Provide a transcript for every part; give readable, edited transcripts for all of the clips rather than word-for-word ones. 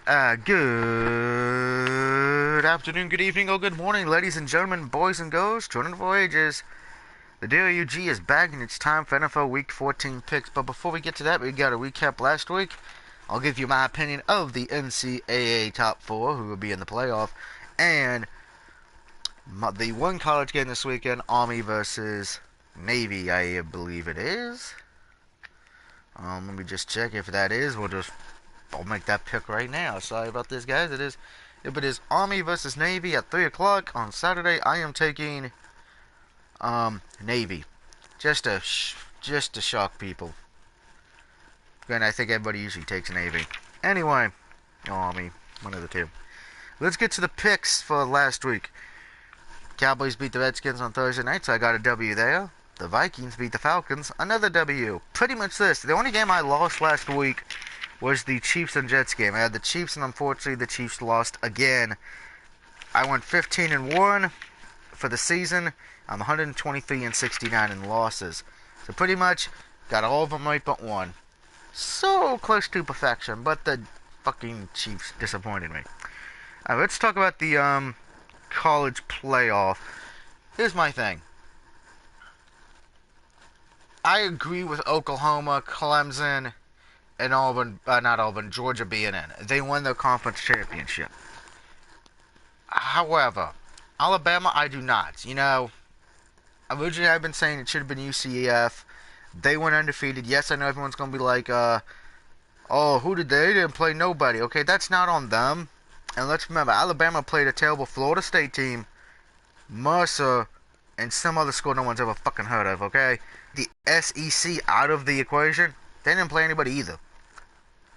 Good afternoon, good evening, or good morning, ladies and gentlemen, boys and girls, children of all ages. The DOUG is back, and it's time for NFL Week 14 picks. But before we get to that, we got to recap last week. I'll give you my opinion of the NCAA top four who will be in the playoff, and the one college game this weekend, Army versus Navy, I believe it is. Let me just check if that is. I'll make that pick right now. Sorry about this, guys. If it is Army versus Navy at 3 o'clock on Saturday, I am taking Navy, just to shock people. And I think everybody usually takes Navy. Anyway, Army, one of the two. Let's get to the picks for last week. Cowboys beat the Redskins on Thursday night, so I got a W there. The Vikings beat the Falcons, another W. Pretty much this. The only game I lost last week was the Chiefs and Jets game. I had the Chiefs, and unfortunately the Chiefs lost again. I went 15-1 for the season. I'm 123-69 in losses. So pretty much got all of them right but one. So close to perfection, but the fucking Chiefs disappointed me. Alright, let's talk about the college playoff. Here's my thing. I agree with Oklahoma, Clemson, and Georgia being in. They won their conference championship. However, Alabama, I do not. Originally I've been saying it should have been UCF. They went undefeated. Yes, I know everyone's going to be like, oh, who did they? They didn't play nobody. Okay, that's not on them. And let's remember, Alabama played a terrible Florida State team, Mercer, and some other school no one's ever fucking heard of, okay? The SEC out of the equation, they didn't play anybody either.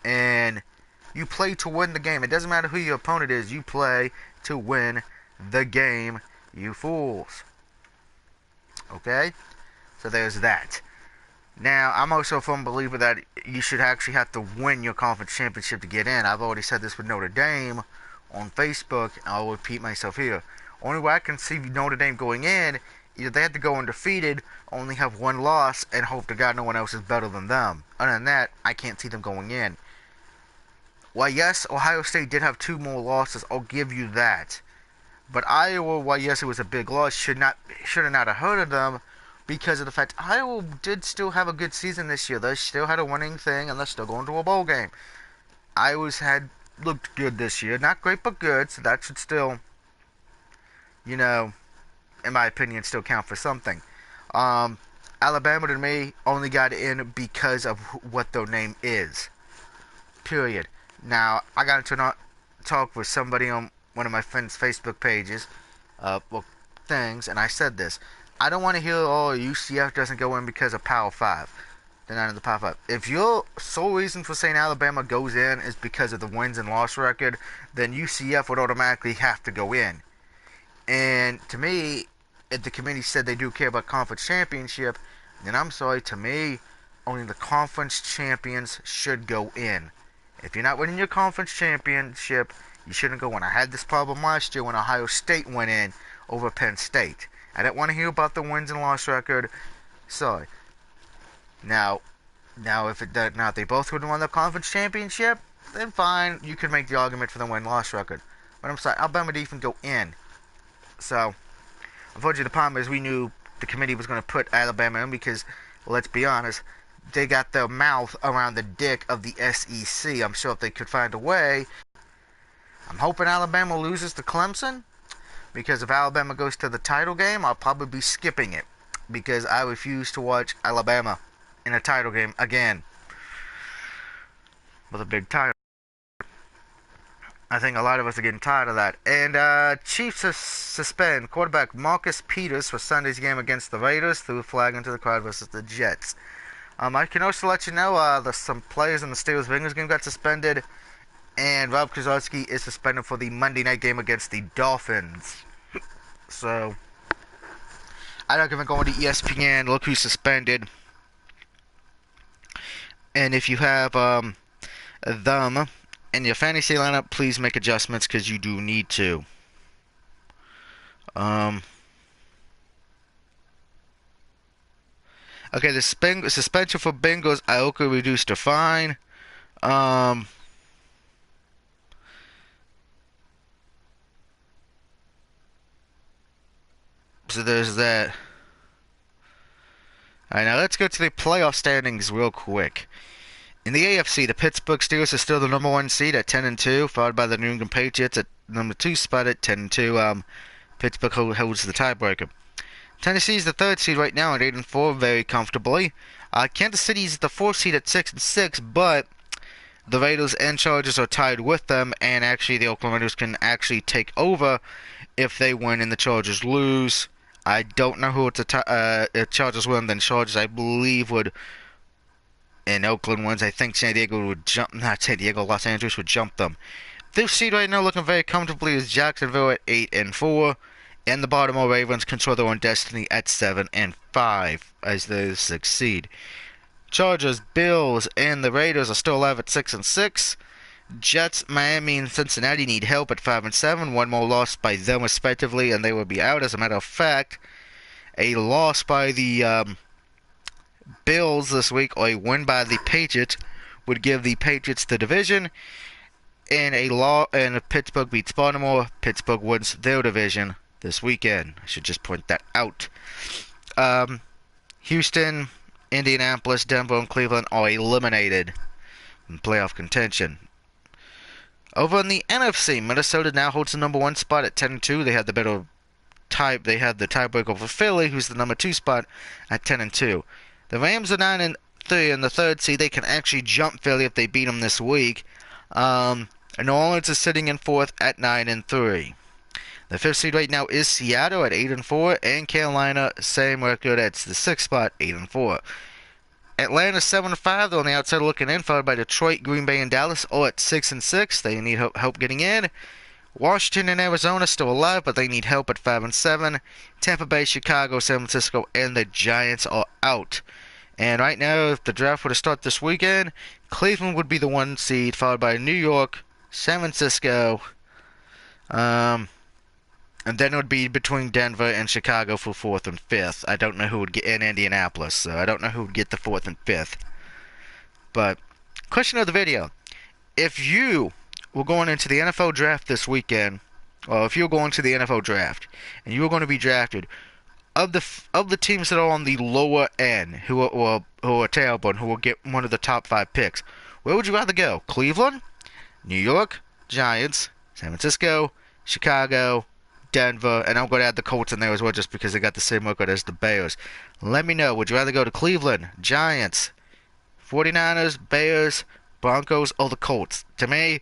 And you play to win the game. It doesn't matter who your opponent is. You play to win the game, you fools. Okay? So there's that. Now, I'm also a firm believer that you should actually have to win your conference championship to get in. I've already said this with Notre Dame on Facebook, and I'll repeat myself here. Only way I can see Notre Dame going in, either they have to go undefeated, only have one loss, and hope to God no one else is better than them. Other than that, I can't see them going in. Well, yes, Ohio State did have two more losses. I'll give you that. But Iowa, while yes, it was a big loss, should have not have hurted them because of the fact Iowa did still have a good season this year. They still had a winning thing, and they're still going to a bowl game. Iowa's looked good this year. Not great, but good, so that should still, in my opinion, still count for something. Alabama, to me, only got in because of what their name is. Period. Now, I got into a talk with somebody on one of my friend's Facebook pages, things, and I said this. I don't want to hear, oh, UCF doesn't go in because of Power 5. They're not in the Power 5. If your sole reason for saying Alabama goes in is because of the wins and loss record, then UCF would automatically have to go in. And to me, if the committee said they do care about conference championship, then I'm sorry, to me, only the conference champions should go in. If you're not winning your conference championship, you shouldn't go in. I had this problem last year when Ohio State went in over Penn State. I didn't want to hear about the wins and loss record. Sorry. Now if they both would have won the conference championship, then fine, you could make the argument for the win-loss record. But I'm sorry, Alabama didn't even go in. So, unfortunately, the problem is we knew the committee was going to put Alabama in because, well, let's be honest, they got their mouth around the dick of the SEC. I'm sure if they could find a way. I'm hoping Alabama loses to Clemson, because if Alabama goes to the title game, I'll probably be skipping it, because I refuse to watch Alabama in a title game again with a big title. I think a lot of us are getting tired of that. And Chiefs suspend quarterback Marcus Peters for Sunday's game against the Raiders, threw a flag into the crowd versus the Jets. I can also let you know some players in the Steelers-Bengals game got suspended, and Rob Kozarski is suspended for the Monday night game against the Dolphins. So, I don't even go into ESPN, look who's suspended. And if you have them in your fantasy lineup, please make adjustments because you do need to. Okay, the suspension for Bengals, Ioka reduced to fine. So there's that. Alright, now let's go to the playoff standings real quick. In the AFC, the Pittsburgh Steelers are still the number 1 seed at 10-2, followed by the New England Patriots at number 2 spot at 10-2. Pittsburgh holds the tiebreaker. Tennessee's the 3rd seed right now at 8-4, very comfortably. Kansas City's the 4th seed at 6-6, but the Raiders and Chargers are tied with them, and actually the Oakland Raiders can actually take over if they win and the Chargers lose. I don't know who if Chargers win, then Chargers, I believe, would, and Oakland wins, I think San Diego would jump, not San Diego, Los Angeles would jump them. 5th seed right now looking very comfortably is Jacksonville at 8-4, and the Baltimore Ravens control their own destiny at 7-5 as the 6th seed. Chargers, Bills, and the Raiders are still alive at 6-6. Jets, Miami, and Cincinnati need help at 5-7. One more loss by them respectively, and they will be out. As a matter of fact, a loss by the Bills this week or a win by the Patriots would give the Patriots the division. And if Pittsburgh beats Baltimore, Pittsburgh wins their division this weekend. I should just point that out. Houston, Indianapolis, Denver, and Cleveland are eliminated in playoff contention. Over in the NFC, Minnesota now holds the number 1 spot at 10-2. They had the tiebreak over Philly, who's the number 2 spot at 10-2. The Rams are 9-3 in the 3rd seed. They can actually jump Philly if they beat them this week. And New Orleans is sitting in 4th at 9-3. The 5th seed right now is Seattle at 8-4, and Carolina, same record, at the 6th spot, 8-4. Atlanta 7-5, they're on the outside looking in, followed by Detroit, Green Bay, and Dallas, all at 6-6. They need help getting in. Washington and Arizona still alive, but they need help at 5-7. Tampa Bay, Chicago, San Francisco, and the Giants are out. And right now, if the draft were to start this weekend, Cleveland would be the 1 seed, followed by New York, San Francisco, and then it would be between Denver and Chicago for 4th and 5th. I don't know who would get in Indianapolis, so I don't know who would get the 4th and 5th. But, question of the video. If you were going into the NFL draft this weekend, or if you're going to the NFL draft, and you were going to be drafted, of the teams that are on the lower end, who are terrible and who will get one of the top 5 picks, where would you rather go? Cleveland, New York, Giants, San Francisco, Chicago, Denver, and I'm going to add the Colts in there as well just because they got the same record as the Bears. Let me know, would you rather go to Cleveland, Giants, 49ers, Bears, Broncos, or the Colts? To me,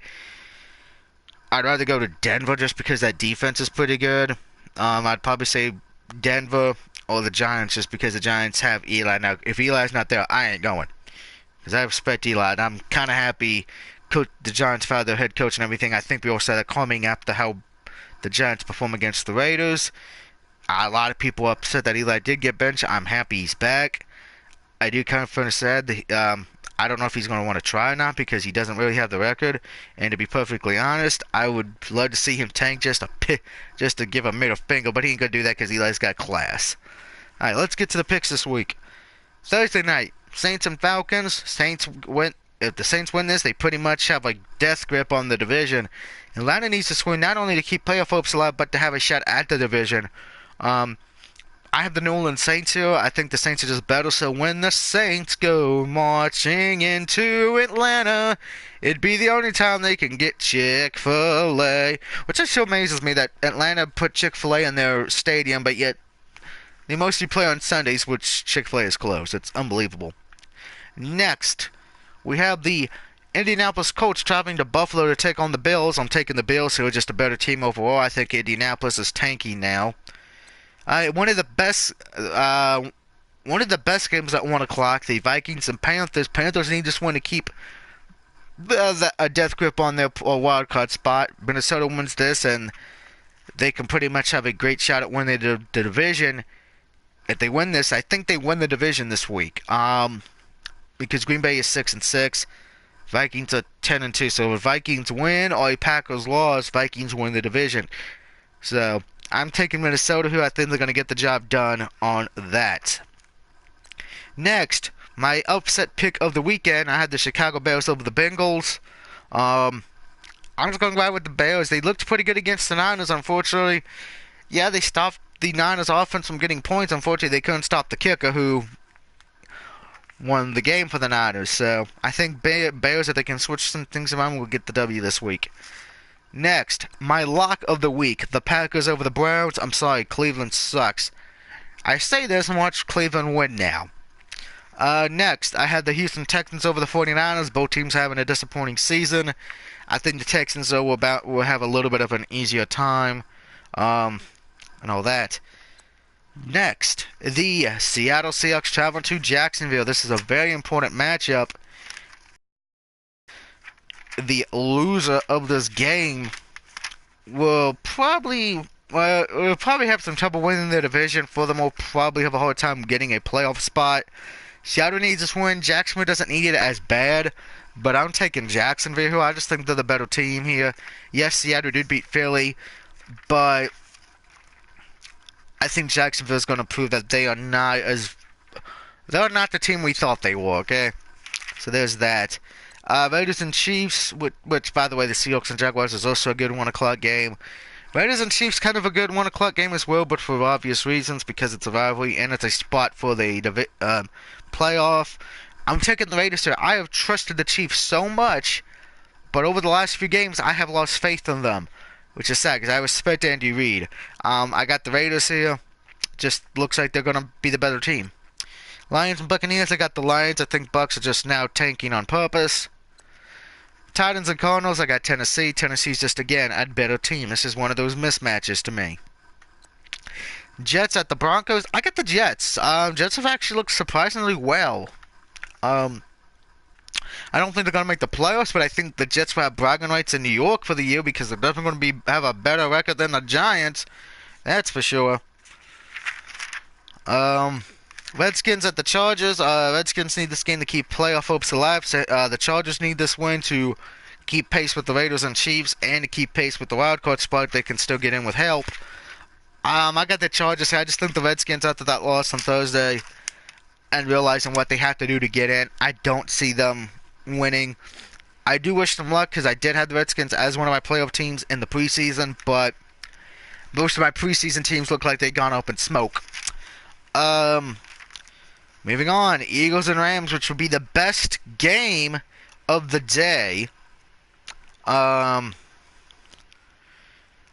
I'd rather go to Denver just because that defense is pretty good. I'd probably say Denver or the Giants just because the Giants have Eli. Now, if Eli's not there, I ain't going because I respect Eli, and I'm kind of happy the Giants fired their head coach and everything. I think we all said that coming after how the Giants perform against the Raiders. A lot of people are upset that Eli did get benched. I'm happy he's back. I do kind of feel sad that I don't know if he's going to want to try or not because he doesn't really have the record. And to be perfectly honest, I would love to see him tank just to give a middle finger, but he ain't going to do that because Eli's got class. All right, let's get to the picks this week. Thursday night, Saints and Falcons. If the Saints win this, they pretty much have a death grip on the division. Atlanta needs to swing not only to keep playoff hopes alive, but to have a shot at the division. I have the New Orleans Saints here. I think the Saints are just better, so when the Saints go marching into Atlanta, it'd be the only time they can get Chick-fil-A. Which just amazes me that Atlanta put Chick-fil-A in their stadium, but yet they mostly play on Sundays, which Chick-fil-A is closed. It's unbelievable. Next, we have the Indianapolis Colts traveling to Buffalo to take on the Bills. I'm taking the Bills, who are just a better team overall. I think Indianapolis is tanking now. One of the best games at 1 o'clock, the Vikings and Panthers. Panthers need this one to keep a death grip on their wild card spot. Minnesota wins this, and they can pretty much have a great shot at winning the division. If they win this, I think they win the division this week. Because Green Bay is 6-6, Vikings are 10-2. So if Vikings win or a Packers loss, Vikings win the division. So I'm taking Minnesota, who I think they're going to get the job done on that. Next, my upset pick of the weekend, I had the Chicago Bears over the Bengals. I'm just going to go with the Bears. They looked pretty good against the Niners, unfortunately. Yeah, they stopped the Niners offense from getting points. Unfortunately, they couldn't stop the kicker who won the game for the Niners. So I think Bears, if they can switch some things around, will get the W this week. Next, my lock of the week, the Packers over the Browns. I'm sorry, Cleveland sucks. I say this and watch Cleveland win now. Next, I had the Houston Texans over the 49ers. Both teams having a disappointing season. I think the Texans, though, will have a little bit of an easier time, and all that. Next, the Seattle Seahawks traveling to Jacksonville. This is a very important matchup. The loser of this game will probably have some trouble winning the division. Furthermore, probably have a hard time getting a playoff spot. Seattle needs this win. Jacksonville doesn't need it as bad, but I'm taking Jacksonville. I just think they're the better team here. Yes, Seattle did beat Philly, but I think Jacksonville is going to prove that they're not the team we thought they were. Okay, so there's that. Raiders and Chiefs, which by the way, the Seahawks and Jaguars is also a good 1 o'clock game. Raiders and Chiefs kind of a good 1 o'clock game as well, but for obvious reasons, because it's a rivalry and it's a spot for the playoff. I'm taking the Raiders here. I have trusted the Chiefs so much, but over the last few games, I have lost faith in them, which is sad because I respect Andy Reid. I got the Raiders here. Just looks like they're going to be the better team. Lions and Buccaneers, I got the Lions. I think Bucs are just now tanking on purpose. Titans and Cardinals, I got Tennessee. Tennessee's just, again, a better team. This is one of those mismatches to me. Jets at the Broncos, I got the Jets. Jets have actually looked surprisingly well. I don't think they're going to make the playoffs, but I think the Jets will have bragging rights in New York for the year because they're definitely going to have a better record than the Giants. That's for sure. Redskins at the Chargers. Redskins need this game to keep playoff hopes alive. So, the Chargers need this win to keep pace with the Raiders and Chiefs and to keep pace with the wildcard spot. They can still get in with help. I got the Chargers. I just think the Redskins, after that loss on Thursday and realizing what they have to do to get in, I don't see them winning. I do wish them luck because I did have the Redskins as one of my playoff teams in the preseason, but most of my preseason teams look like they've gone up in smoke. Moving on, Eagles and Rams, which would be the best game of the day. Now,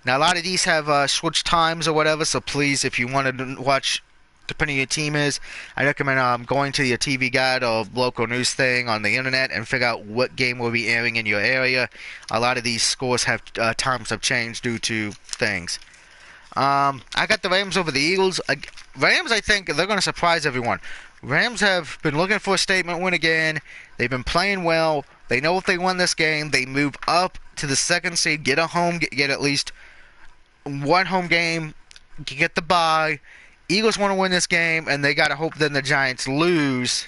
a lot of these have switched times or whatever, so please, if you want to watch, depending on your team is, I recommend going to your TV guide or local news thing on the internet and figure out what game will be airing in your area. A lot of these scores have times have changed due to things. I got the Rams over the Eagles. Rams, I think, they're going to surprise everyone. Rams have been looking for a statement win again. They've been playing well. They know if they win this game, they move up to the second seed, get at least one home game, get the bye. Eagles want to win this game, and they got to hope then the Giants lose.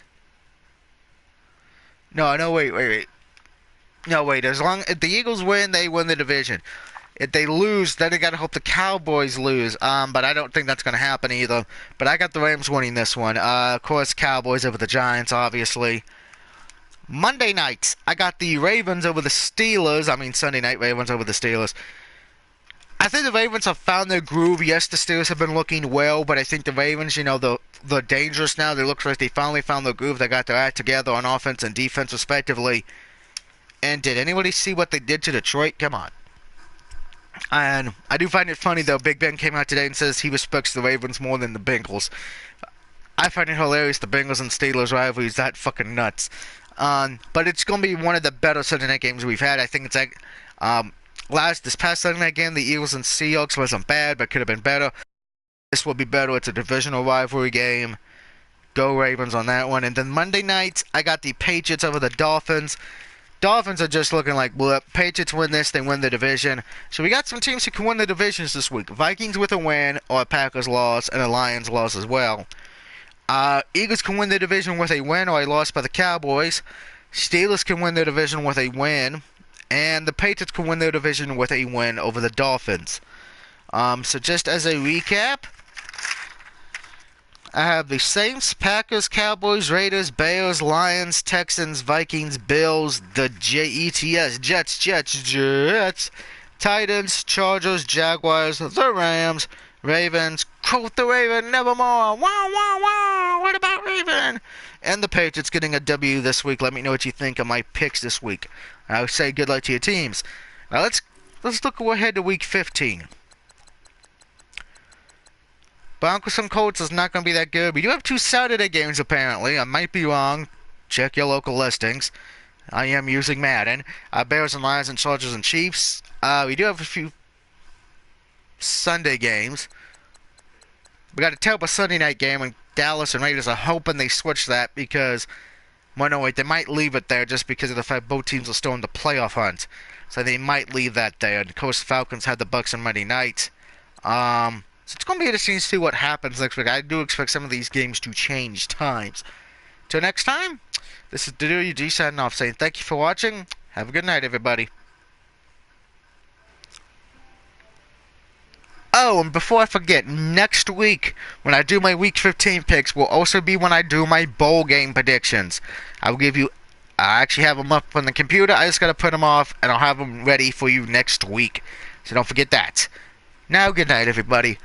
No, wait. No, wait. As long if the Eagles win, they win the division. If they lose, then they got to hope the Cowboys lose. But I don't think that's going to happen either. But I got the Rams winning this one. Of course, Cowboys over the Giants, obviously. Monday nights, I got the Ravens over the Steelers. Sunday night Ravens over the Steelers. I think the Ravens have found their groove. Yes, the Steelers have been looking well, but I think the Ravens, they're dangerous now. They look like they finally found their groove. They got their act together on offense and defense, respectively. And did anybody see what they did to Detroit? Come on. And I do find it funny, though. Big Ben came out today and says he respects the Ravens more than the Bengals. I find it hilarious, the Bengals and Steelers rivalry is that fucking nuts. But it's going to be one of the better Sunday night games we've had. I think it's like this past Sunday night game, the Eagles and Seahawks wasn't bad, but could have been better. This will be better. It's a divisional rivalry game. Go Ravens on that one. And then Monday night, I got the Patriots over the Dolphins. Dolphins are just looking like, well, Patriots win this, they win the division. So we got some teams who can win the divisions this week. Vikings with a win, or a Packers loss, and a Lions loss as well. Eagles can win the division with a win or a loss by the Cowboys. Steelers can win their division with a win. And the Patriots can win their division with a win over the Dolphins. So just as a recap, I have the Saints, Packers, Cowboys, Raiders, Bears, Lions, Texans, Vikings, Bills, the Jets, Titans, Chargers, Jaguars, the Rams, Ravens, quote the Raven, nevermore. Wow, wow, wow. What about Raven? And the Patriots getting a W this week. Let me know what you think of my picks this week. I would say good luck to your teams. Now let's look ahead to week 15. Broncos and Colts is not going to be that good. We do have 2 Saturday games apparently. I might be wrong. Check your local listings. I am using Madden. Bears and Lions and Chargers and Chiefs. We do have a few Sunday games. We got a terrible Sunday night game, and Dallas and Raiders are hoping they switch that because, well, no, wait, they might leave it there just because of the fact both teams are still in the playoff hunt. So they might leave that there. And of course, the Falcons had the Bucks on Monday night. So it's going to be interesting to see what happens next week. I do expect some of these games to change times. Till next time, this is WG signing off saying thank you for watching. Have a good night, everybody. Oh, and before I forget, next week, when I do my Week 15 picks, will also be when I do my bowl game predictions. I actually have them up on the computer. I just got to put them off, and I'll have them ready for you next week. So don't forget that. Now, good night, everybody.